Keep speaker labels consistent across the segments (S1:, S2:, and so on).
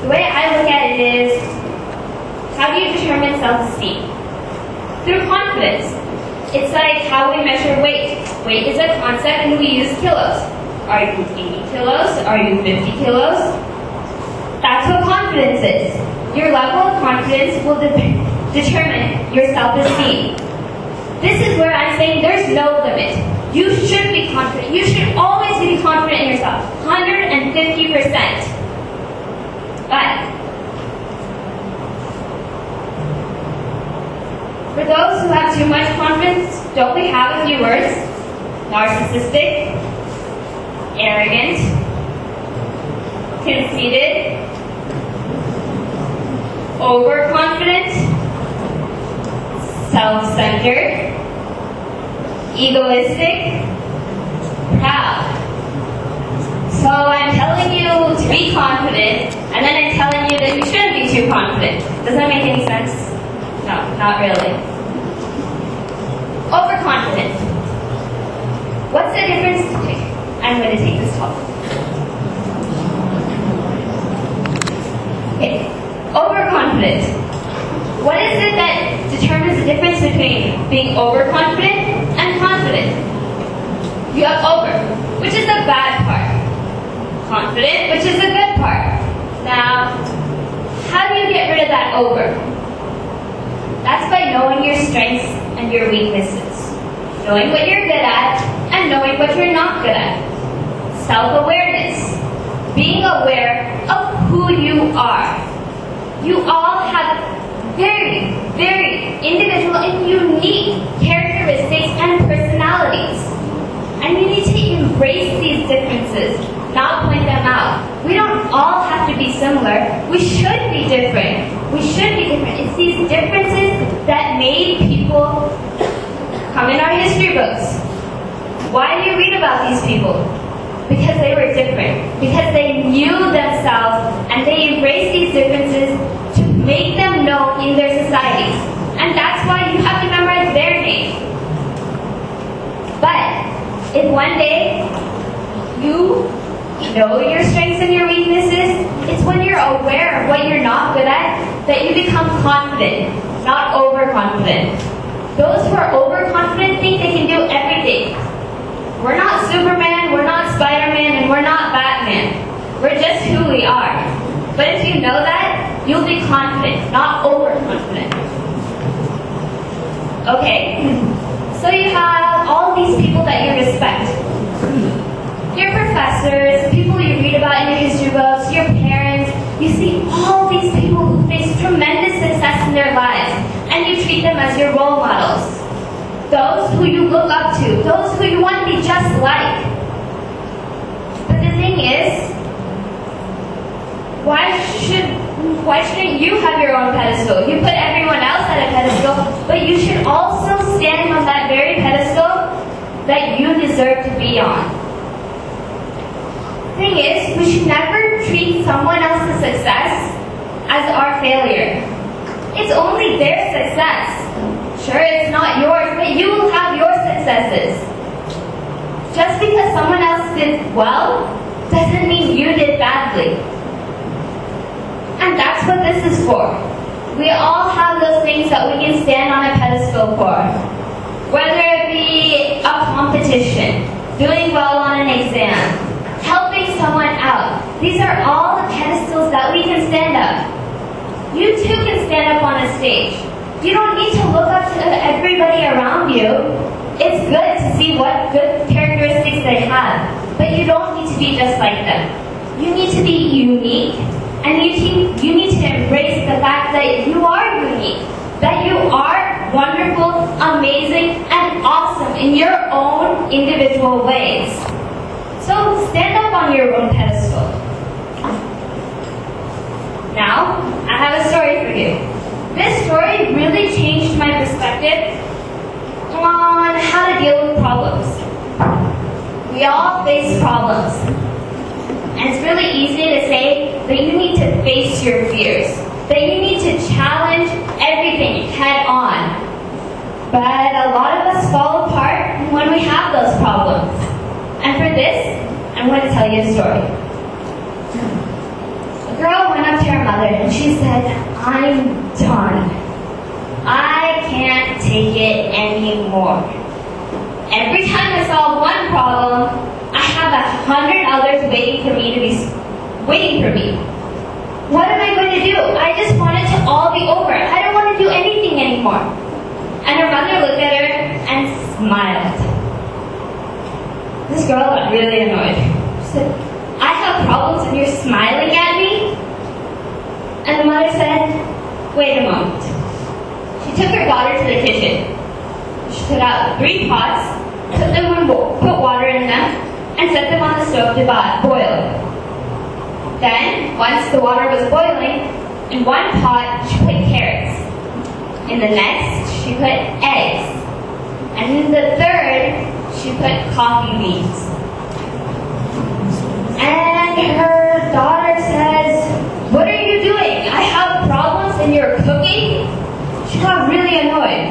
S1: The way I look at it is, how do you determine self-esteem? Through confidence. It's like how we measure weight. Weight is a concept and we use kilos. Are you 80 kilos? Are you 50 kilos? That's what confidence is. Your level of confidence will determine your self-esteem. This is where I'm saying there's no limit. You should be confident. You should always be confident in yourself. 150%. But for those who have too much confidence, don't we have a few words? Narcissistic, arrogant, conceited, overconfident, self-centered, egoistic, proud. So I'm telling you to be confident, and then I'm telling you that you shouldn't be too confident. Does that make any sense? No, not really. Overconfident. What's the difference? I'm going to take this topic. Okay, overconfident. What is it that determines the difference between being overconfident and confident? You have over, which is the bad part. Confident, which is the good part. Now, how do you get rid of that over? That's by knowing your strengths and your weaknesses. Knowing what you're good at and knowing what you're not good at. Self-awareness. Being aware of who you are. You all have very, very individual and unique characteristics and personalities. And you need to embrace these differences, not point them out. We don't all have to be similar. We should be different. We should be different. It's these differences that made people come in our history books. Why do you read about these people? Because they were different. Because they knew themselves and they embraced these differences to make them known in their societies. And that's why you have to memorize their name. But if one day you know your strengths and your weaknesses, it's when you're aware of what you're not good at that you become confident, not overconfident. Those who are overconfident think they can do everything. We're not Superman, we're not Spider-Man, and we're not Batman. We're just who we are. But if you know that, you'll be confident, not overconfident. Okay, so you have all these people that you respect. Your professors, people you read about in your history books, your parents. You see all these people who face tremendous success in their lives, and you treat them as your role models. Those who you look up to, those who you want to be just like. But the thing is, why shouldn't you have your own pedestal? You put everyone else at a pedestal, but you should also stand on that very pedestal that you deserve to be on. The thing is, we should never treat someone else's success as our failure. It's only their success. Sure, it's not yours, but you will have your successes. Just because someone else did well, doesn't mean you did badly. And that's what this is for. We all have those things that we can stand on a pedestal for. Whether it be a competition, doing well on an exam, helping someone out. These are all the pedestals that we can stand up. You too can stand up on a stage. You don't need to look up to everybody around you. It's good to see what good characteristics they have, but you don't need to be just like them. You need to be unique, and you need to embrace the fact that you are unique, that you are wonderful, amazing, and awesome in your own individual ways. So stand up on your own pedestal. Now, I have a story for you. This story really changed my perspective on how to deal with problems. We all face problems. And it's really easy to say that you need to face your fears, that you need to challenge everything head on. But a lot of us fall apart when we have those problems. And for this, I'm going to tell you a story. A girl went up to her mother and she said, "I'm done. I can't take it anymore. Every time I solve one problem, I have 100 others waiting for me. What am I going to do? I just want it to all be over. I don't want to do anything anymore." And her mother looked at her and smiled. This girl got really annoyed. She said, "I have problems and you're smiling at me?" And the mother said, "Wait a moment." She took her daughter to the kitchen. She took out 3 pots, put water in them, and set them on the stove to boil. Then, once the water was boiling, in one pot she put carrots. In the next, she put eggs. And in the third, she put coffee beans. And her daughter says, "What are you doing? I have problems and you're cooking?" She got really annoyed.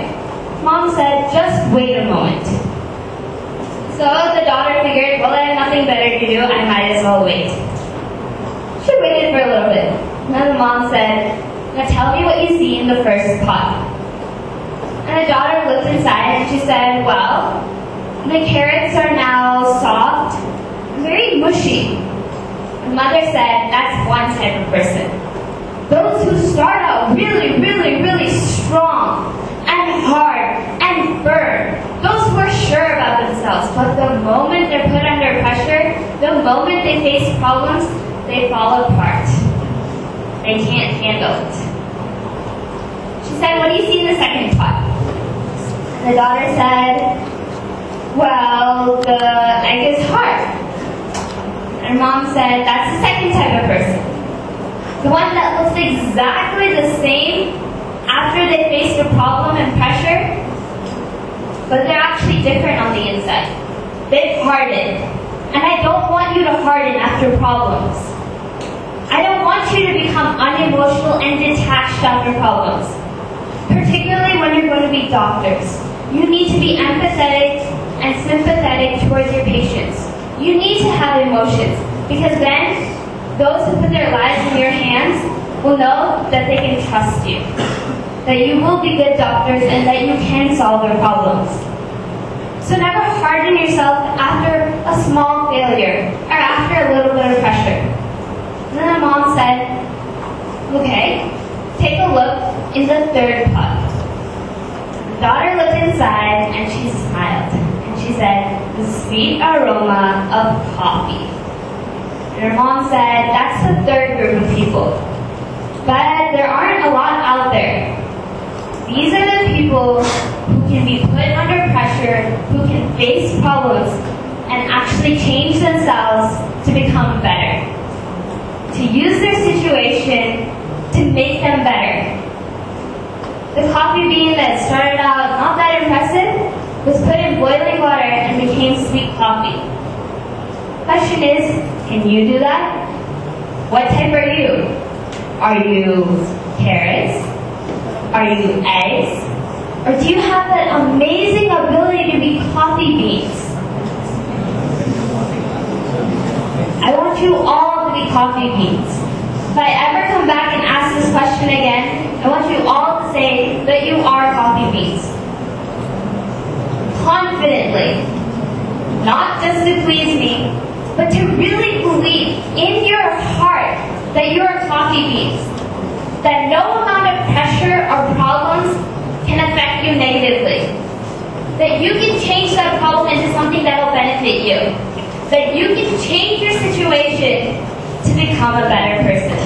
S1: Mom said, "Just wait a moment." So the daughter figured, well, I have nothing better to do, I might as well wait. She waited for a little bit. And then the mom said, "Now tell me what you see in the first pot." And the daughter looked inside and she said, "Well, the carrots are now soft, very mushy." The mother said, "That's one type of person. Those who start out really, really, really strong and hard and firm, those who are sure about themselves, but the moment they're put under pressure, the moment they face problems, they fall apart. They can't handle it." She said, "What do you see in the second pot?" The daughter said, "Well, the egg is hard." And mom said, "That's the second type of person. The one that looks exactly the same after they faced a problem and pressure, but they're actually different on the inside. They've hardened. And I don't want you to harden after problems. I don't want you to become unemotional and detached after problems. Particularly when you're going to be doctors. You need to be empathetic and sympathetic towards your patients. You need to have emotions, because then those who put their lives in your hands will know that they can trust you, that you will be good doctors and that you can solve their problems. So never harden yourself after a small failure or after a little bit of pressure." And then the mom said, "Okay, take a look in the third pot." The daughter looked inside and she smiled. And she said, "The sweet aroma of coffee." And her mom said, "That's the third group of people. But there aren't a lot out there. These are the people who can be put under pressure, who can face problems, and actually change themselves to become better. To use their situation to make them better." The coffee bean that started out not that impressive was put in boiling water and became sweet coffee. Question is, can you do that? What type are you? Are you carrots? Are you eggs? Or do you have that amazing ability to be coffee beans? I want you all to be coffee beans. If I ever come back and ask this question again, I want you all to say that you are coffee beans. Confidently. Not just to please me, but to really believe in your heart that you are coffee beans. That no amount of pressure or problems can affect you negatively. That you can change that problem into something that will benefit you. That you can change your situation to become a better person.